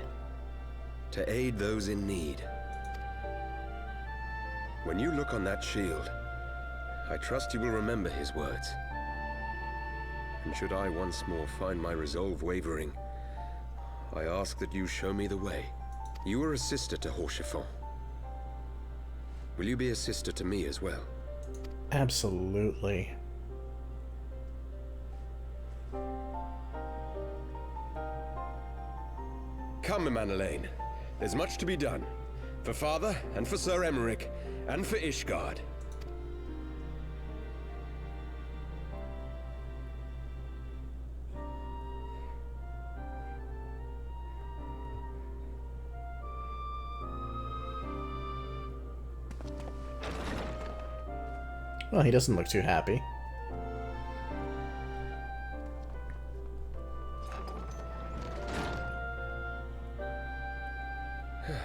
To aid those in need. When you look on that shield, I trust you will remember his words. And should I once more find my resolve wavering, I ask that you show me the way. You are a sister to Horschiffon. Will you be a sister to me as well? Absolutely. Come, Emmanuelaine. There's much to be done. For Father, and for Sir Emeric, and for Ishgard. Well, he doesn't look too happy.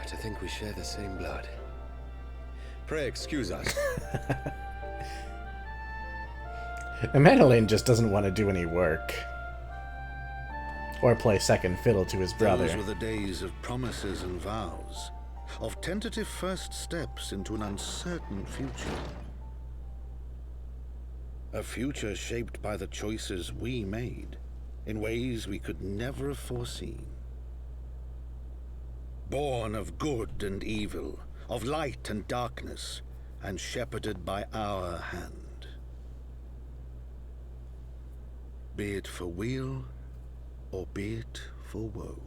To think we share the same blood. Pray excuse us. Emmanuelaine just doesn't want to do any work. Or play second fiddle to his brother. Those were the days of promises and vows, of tentative first steps into an uncertain future. A future shaped by the choices we made, in ways we could never have foreseen. Born of good and evil, of light and darkness, and shepherded by our hand. Be it for weal, or be it for woe.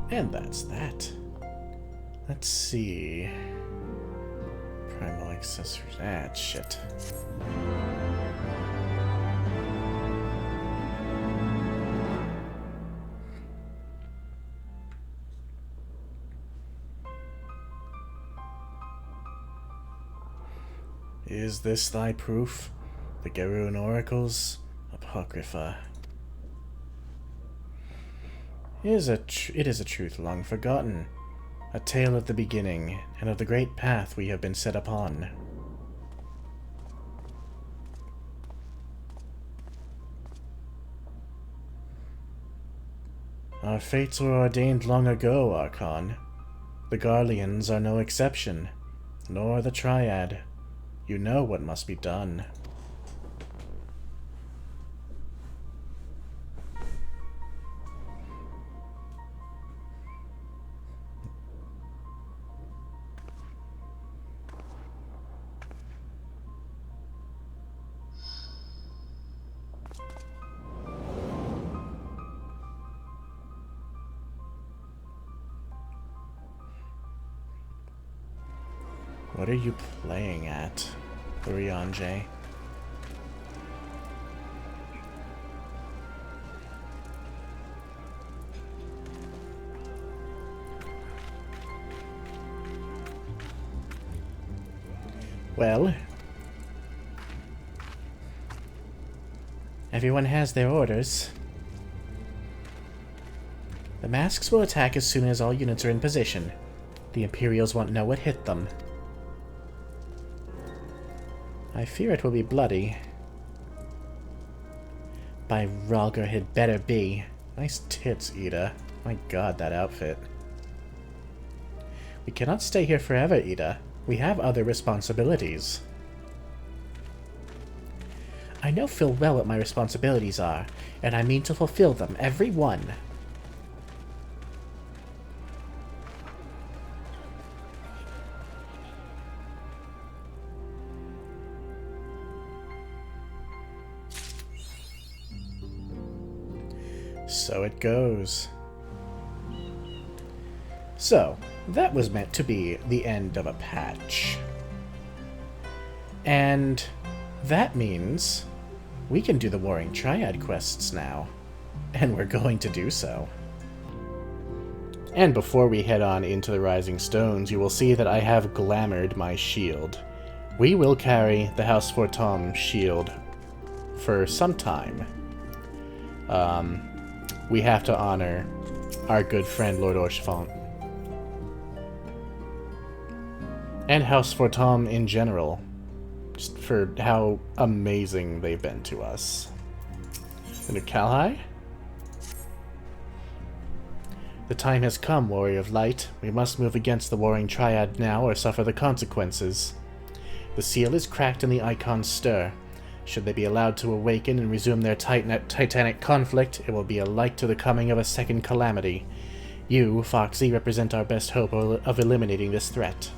And that's that. Let's see. Primal accessories. Ah, shit. Is this thy proof? The Garoon Oracles? Apocrypha. It is a truth long forgotten, a tale of the beginning, and of the great path we have been set upon. Our fates were ordained long ago, Archon. The Garleans are no exception, nor the Triad. You know what must be done. What are you playing at, Urianger? Well, everyone has their orders. The masks will attack as soon as all units are in position. The Imperials won't know what hit them. I fear it will be bloody. By Rhalgr, it better be. Nice tits, Ida. My god, that outfit. We cannot stay here forever, Ida. We have other responsibilities. I know full well what my responsibilities are, and I mean to fulfill them, every one. So it goes. So, that was meant to be the end of a patch. And that means we can do the Warring Triad quests now. And we're going to do so. And before we head on into the Rising Stones, you will see that I have glamoured my shield. We will carry the House Fortom shield for some time. We have to honor our good friend Lord Orchefant. And House Fortom in general, just for how amazing they've been to us. And Calhai? The time has come, Warrior of Light. We must move against the Warring Triad now or suffer the consequences. The seal is cracked and the eikons stir. Should they be allowed to awaken and resume their titanic conflict, it will be alike to the coming of a second calamity. You, Foxy, represent our best hope of eliminating this threat.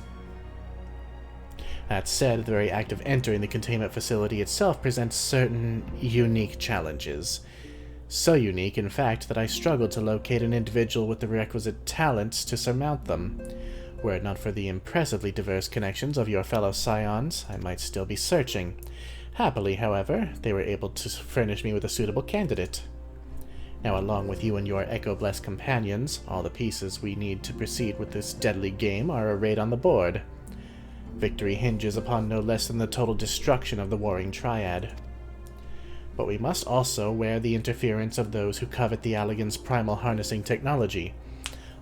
That said, the very act of entering the containment facility itself presents certain unique challenges. So unique, in fact, that I struggled to locate an individual with the requisite talents to surmount them. Were it not for the impressively diverse connections of your fellow scions, I might still be searching. Happily, however, they were able to furnish me with a suitable candidate. Now, along with you and your Echo-blessed companions, all the pieces we need to proceed with this deadly game are arrayed on the board. Victory hinges upon no less than the total destruction of the Warring Triad. But we must also wear the interference of those who covet the Allagan's primal harnessing technology.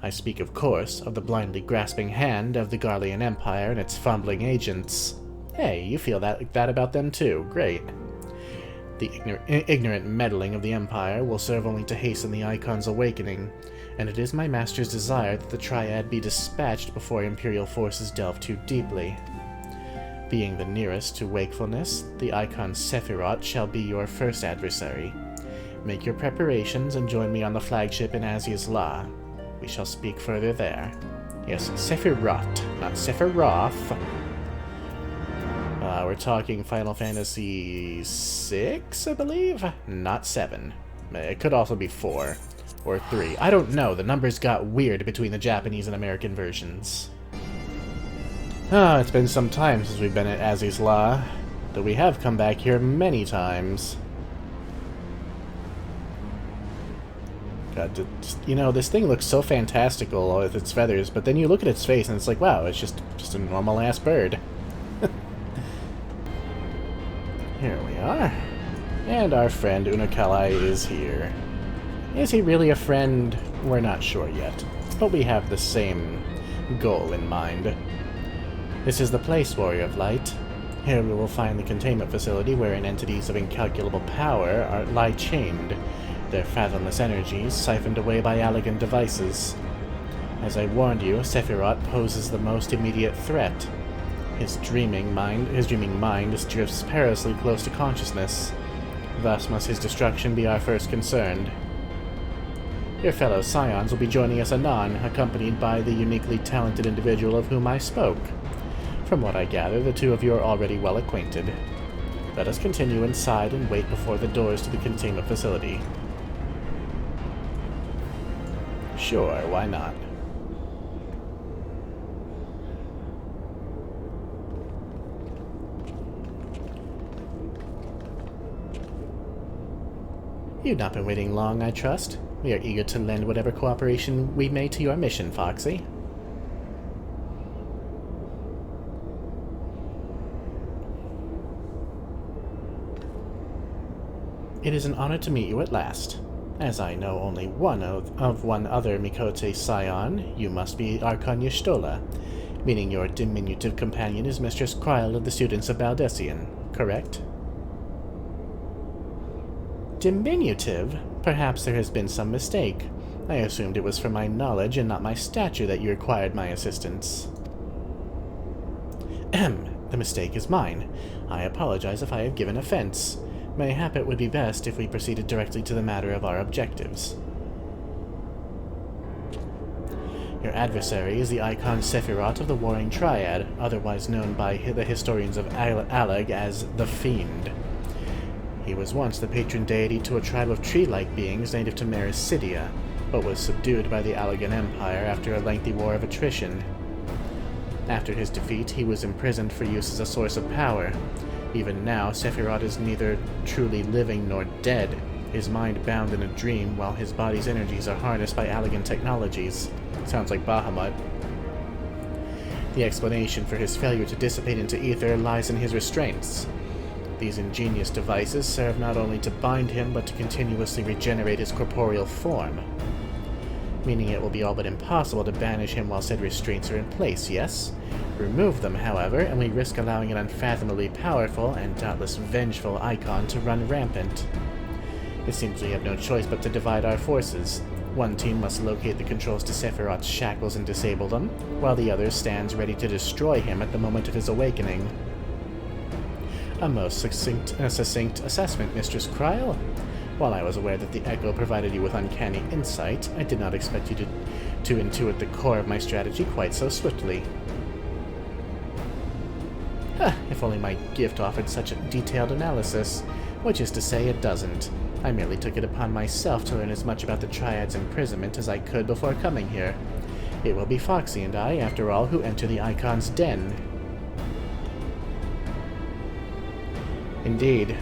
I speak, of course, of the blindly grasping hand of the Garlean Empire and its fumbling agents. Hey, you feel that about them too. Great. The ignorant meddling of the Empire will serve only to hasten the Eikons' awakening, and it is my master's desire that the Triad be dispatched before Imperial forces delve too deeply. Being the nearest to wakefulness, the Eikon Sephiroth shall be your first adversary. Make your preparations and join me on the flagship in Azys Lla. We shall speak further there. Yes, Sephiroth, not Sephiroth. We're talking Final Fantasy VI, I believe? Not 7. It could also be 4. Or 3. I don't know. The numbers got weird between the Japanese and American versions. It's been some time since we've been at Azys Lla, though we have come back here many times. God, you know, this thing looks so fantastical with its feathers, but then you look at its face and it's like, wow, it's just a normal-ass bird. Here we are. And our friend Unakalai is here. Is he really a friend? We're not sure yet, but we have the same goal in mind. This is the place, Warrior of Light. Here we will find the containment facility wherein entities of incalculable power lie chained, their fathomless energies siphoned away by Allagan devices. As I warned you, Sephiroth poses the most immediate threat. His dreaming mind drifts perilously close to consciousness. Thus must his destruction be our first concern. Your fellow scions will be joining us anon, accompanied by the uniquely talented individual of whom I spoke. From what I gather, the two of you are already well acquainted. Let us continue inside and wait before the doors to the containment facility. Sure, why not? You've not been waiting long, I trust. We are eager to lend whatever cooperation we may to your mission, Foxy. It is an honor to meet you at last. As I know only one other Mikote scion, you must be Archon Y'shtola, meaning your diminutive companion is Mistress Kryle of the Students of Baldessian, correct? Diminutive? Perhaps there has been some mistake. I assumed it was for my knowledge and not my stature that you required my assistance. Ahem. The mistake is mine. I apologize if I have given offense. Mayhap it would be best if we proceeded directly to the matter of our objectives. Your adversary is the icon Sephiroth of the Warring Triad, otherwise known by the historians of Allagan as the Fiend. He was once the patron deity to a tribe of tree-like beings native to Mericidia, but was subdued by the Allagan Empire after a lengthy war of attrition. After his defeat, he was imprisoned for use as a source of power. Even now, Sephiroth is neither truly living nor dead, his mind bound in a dream while his body's energies are harnessed by Allagan technologies. Sounds like Bahamut. The explanation for his failure to dissipate into ether lies in his restraints. These ingenious devices serve not only to bind him, but to continuously regenerate his corporeal form. Meaning it will be all but impossible to banish him while said restraints are in place, yes? Remove them, however, and we risk allowing an unfathomably powerful and doubtless vengeful icon to run rampant. It seems we have no choice but to divide our forces. One team must locate the controls to Sephiroth's shackles and disable them, while the other stands ready to destroy him at the moment of his awakening. A most succinct assessment, Mistress Kryl. While I was aware that the Echo provided you with uncanny insight, I did not expect you to intuit the core of my strategy quite so swiftly. If only my gift offered such a detailed analysis, which is to say it doesn't. I merely took it upon myself to learn as much about the Triad's imprisonment as I could before coming here. It will be Foxy and I, after all, who enter the Icon's den. Indeed.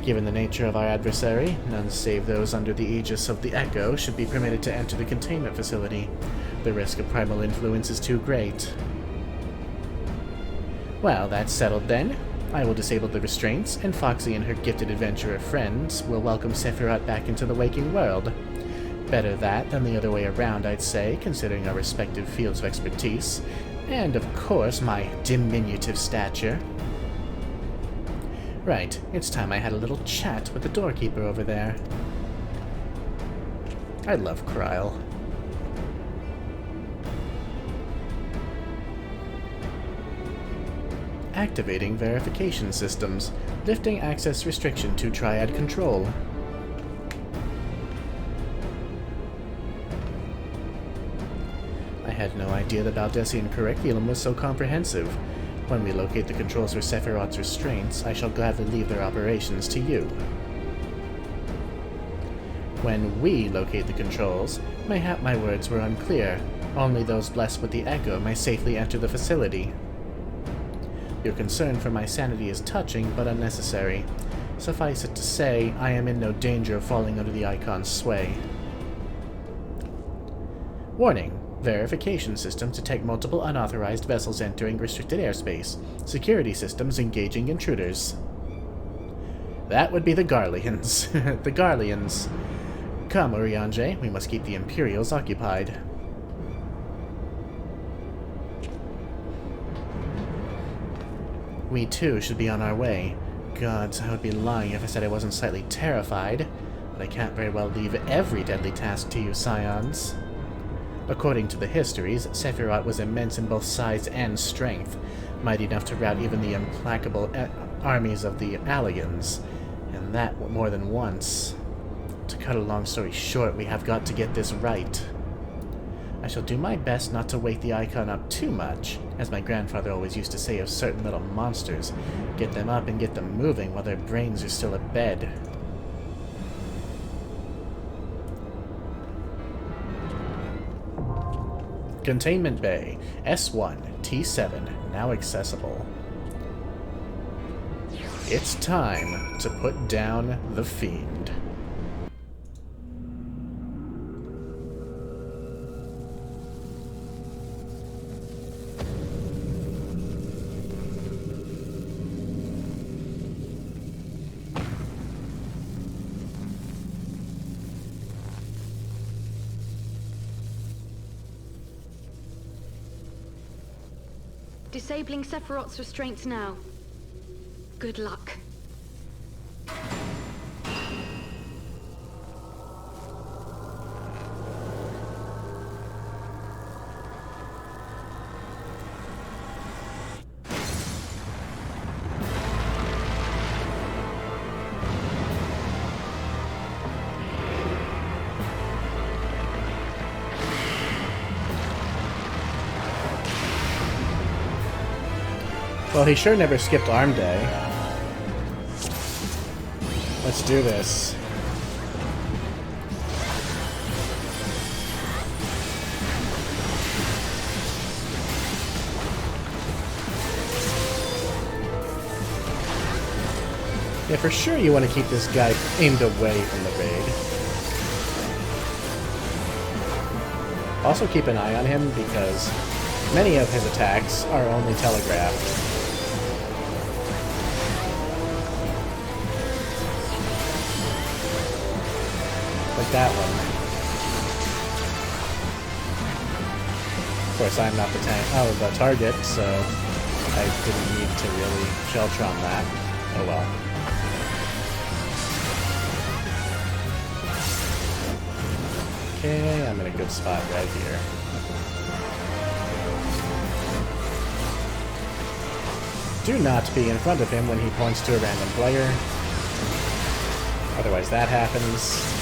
Given the nature of our adversary, none save those under the aegis of the Echo should be permitted to enter the containment facility. The risk of primal influence is too great. Well, that's settled then. I will disable the restraints, and Foxy and her gifted adventurer friends will welcome Sephiroth back into the waking world. Better that than the other way around, I'd say, considering our respective fields of expertise, and of course my diminutive stature. Right, it's time I had a little chat with the doorkeeper over there. I love Kryl. Activating verification systems, lifting access restriction to Triad control. I had no idea the Baldessian curriculum was so comprehensive. When we locate the controls for Sephiroth's restraints, I shall gladly leave their operations to you. When we locate the controls, mayhap my words were unclear. Only those blessed with the Echo may safely enter the facility. Your concern for my sanity is touching, but unnecessary. Suffice it to say, I am in no danger of falling under the Icon's sway. Warning. Verification systems detect multiple unauthorized vessels entering restricted airspace. Security systems engaging intruders. That would be the Garleans. The Garleans. Come, Urianger, we must keep the Imperials occupied. We too should be on our way. Gods, I would be lying if I said I wasn't slightly terrified, but I can't very well leave every deadly task to you, Scions. According to the histories, Sephiroth was immense in both size and strength, mighty enough to rout even the implacable armies of the Allagans, and that more than once. To cut a long story short, we have got to get this right. I shall do my best not to wake the Icon up too much, as my grandfather always used to say of certain little monsters. Get them up and get them moving while their brains are still abed. Containment Bay, S1, T7, now accessible. It's time to put down the Fiend. Disabling Sephiroth's restraints now. Good luck. Well, he sure never skipped arm day. Let's do this. Yeah, for sure you want to keep this guy aimed away from the raid. Also keep an eye on him, because many of his attacks are only telegraphed. Like that one. Of course, I'm not the the target, so I didn't need to really Sheltron that. Oh well. Okay, I'm in a good spot right here. Do not be in front of him when he points to a random player. Otherwise that happens.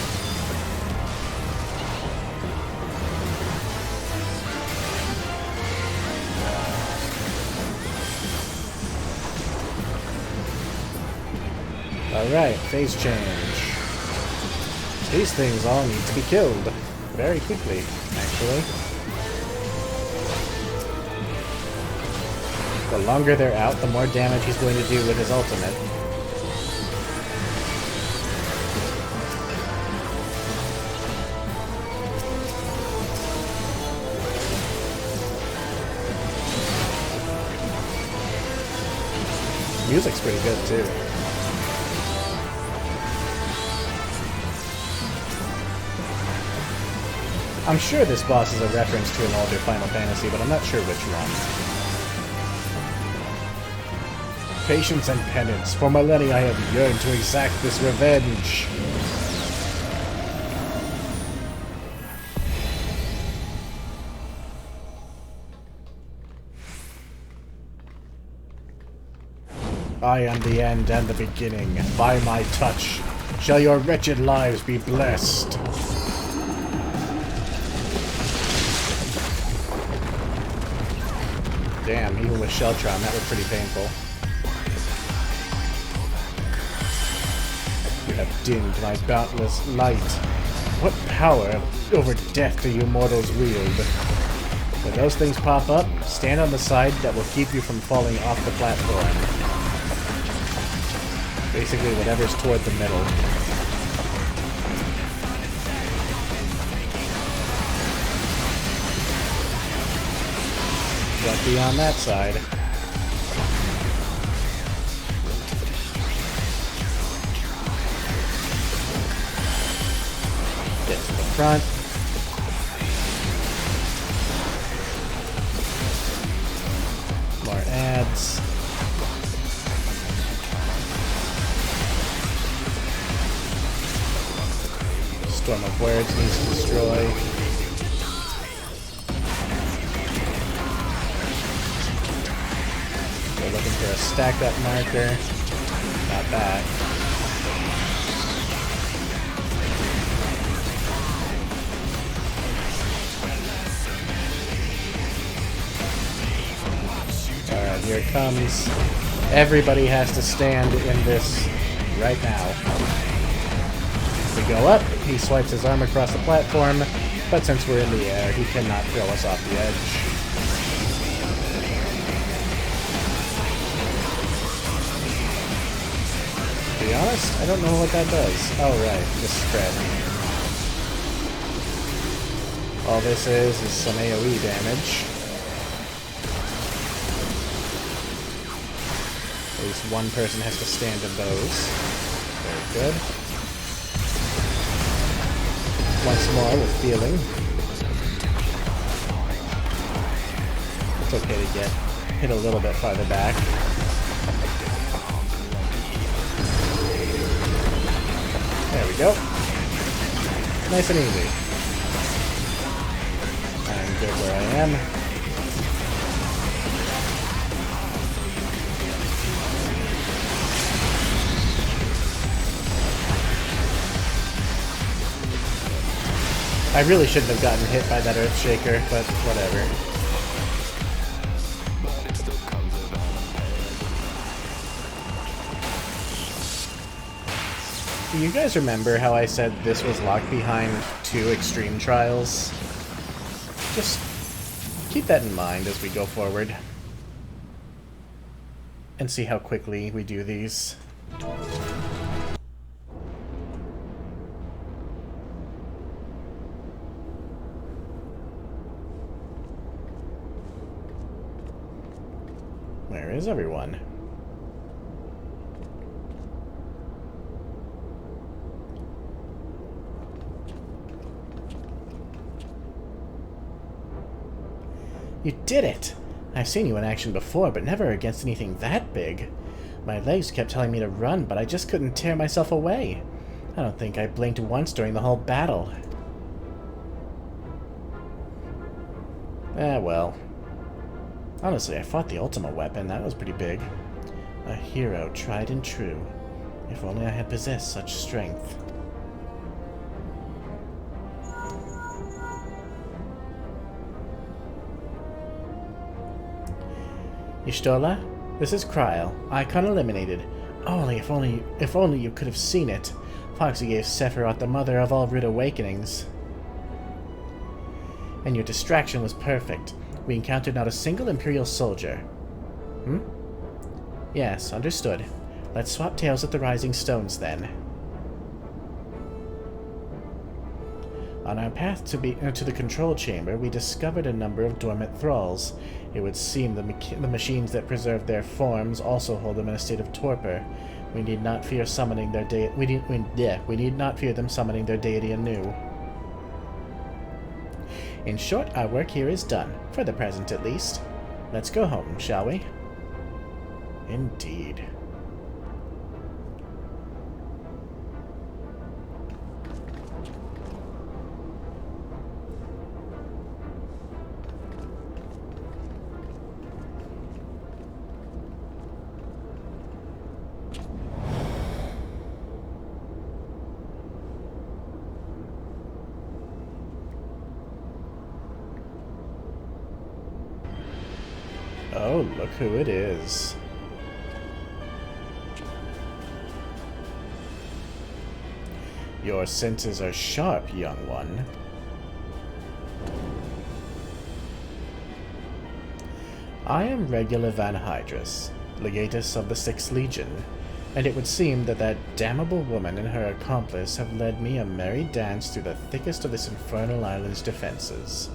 Alright, phase change. These things all need to be killed. Very quickly, actually. The longer they're out, the more damage he's going to do with his ultimate. Music's pretty good, too. I'm sure this boss is a reference to an older Final Fantasy, but I'm not sure which one. Patience and penance. For millennia I have yearned to exact this revenge. I am the end and the beginning. By my touch, shall your wretched lives be blessed. Damn, even with Sheltron, that was pretty painful. You have dimmed my boundless light. What power over death do you mortals wield? When those things pop up, stand on the side that will keep you from falling off the platform. Basically, whatever's toward the middle. Don't be on that side. Get to the front. More ads. Storm of Words needs to destroy. We're looking for a stacked up marker. Not that. Alright, here it comes. Everybody has to stand in this right now. We go up, he swipes his arm across the platform, but since we're in the air, he cannot throw us off the edge. To be honest, I don't know what that does. Oh right, just spread. All this is some AoE damage. At least one person has to stand in those. Very good. Once more with feeling. It's okay to get hit a little bit farther back. There we go. Nice and easy. I'm good where I am. I really shouldn't have gotten hit by that Earthshaker, but whatever. Do you guys remember how I said this was locked behind 2 extreme trials? Just keep that in mind as we go forward. And see how quickly we do these. Where is everyone? You did it! I've seen you in action before, but never against anything that big. My legs kept telling me to run, but I just couldn't tear myself away. I don't think I blinked once during the whole battle. Well. Honestly, I fought the Ultima weapon. That was pretty big. A hero tried and true. If only I had possessed such strength. Ishgard Lla, this is Kryl. Icon eliminated. If only you could have seen it. Foxy gave Sephiroth the mother of all rude awakenings. And your distraction was perfect. We encountered not a single Imperial soldier. Yes, understood. Let's swap tales at the Rising Stones, then. On our path to the control chamber, we discovered a number of dormant thralls. It would seem the machines that preserve their forms also hold them in a state of torpor. We need not fear summoning their we need not fear them summoning their deity anew. In short, our work here is done, for the present at least. Let's go home, shall we? Indeed. Oh, look who it is. Your senses are sharp, young one. I am Regula Van Hydrus, Legatus of the 6th Legion, and it would seem that that damnable woman and her accomplice have led me a merry dance through the thickest of this infernal island's defenses.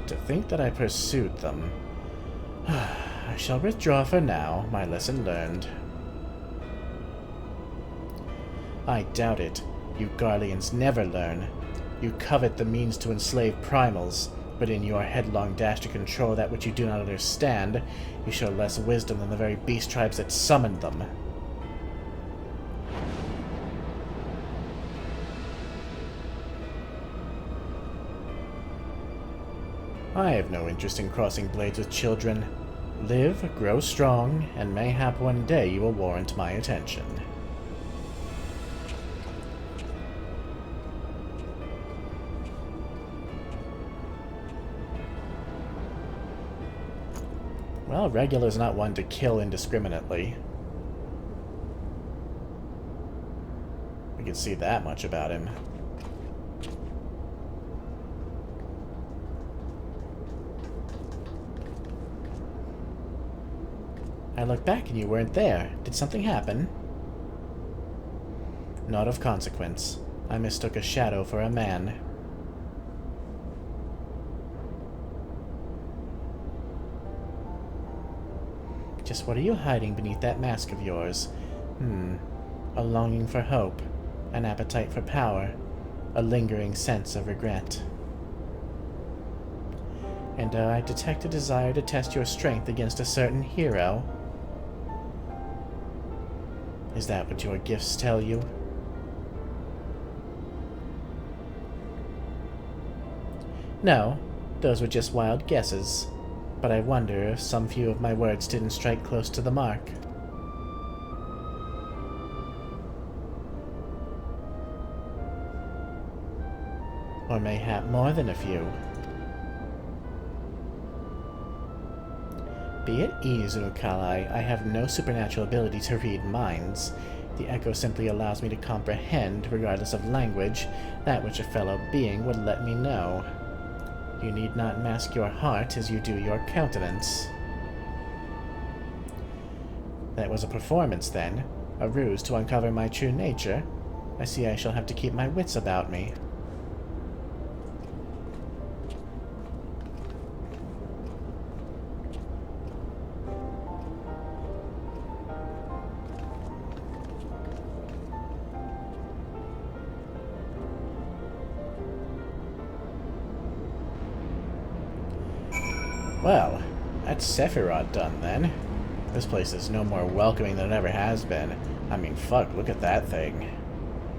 To think that I pursued them. I shall withdraw for now, my lesson learned. I doubt it. You Garleans never learn. You covet the means to enslave primals, but in your headlong dash to control that which you do not understand, you show less wisdom than the very beast tribes that summoned them. I have no interest in crossing blades with children. Live, grow strong, and mayhap one day you will warrant my attention. Well, Regula's not one to kill indiscriminately. We can see that much about him. I looked back and you weren't there. Did something happen? Not of consequence. I mistook a shadow for a man. Just what are you hiding beneath that mask of yours? A longing for hope, an appetite for power, a lingering sense of regret. And I detect a desire to test your strength against a certain hero. Is that what your gifts tell you? No, those were just wild guesses. But I wonder if some few of my words didn't strike close to the mark. Or mayhap more than a few. Be at ease, Unukalai. I have no supernatural ability to read minds. The echo simply allows me to comprehend, regardless of language, that which a fellow being would let me know. You need not mask your heart as you do your countenance. That was a performance, then? A ruse to uncover my true nature? I see I shall have to keep my wits about me. Well, that's Sephiroth done, then. This place is no more welcoming than it ever has been. I mean, fuck, look at that thing.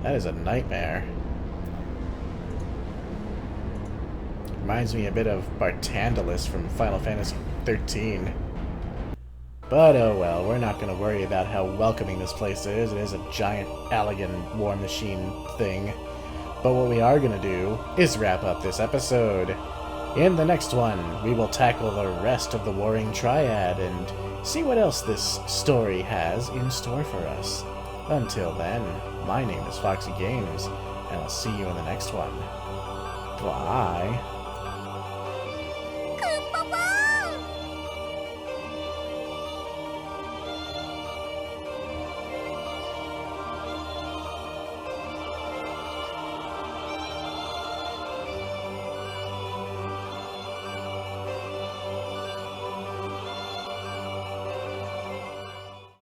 That is a nightmare. Reminds me a bit of Bartandalus from Final Fantasy XIII. But oh well, we're not going to worry about how welcoming this place is. It is a giant Allagan war machine thing. But what we are going to do is wrap up this episode. In the next one, we will tackle the rest of the Warring Triad and see what else this story has in store for us. Until then, my name is Foxy Games, and I'll see you in the next one. Bye.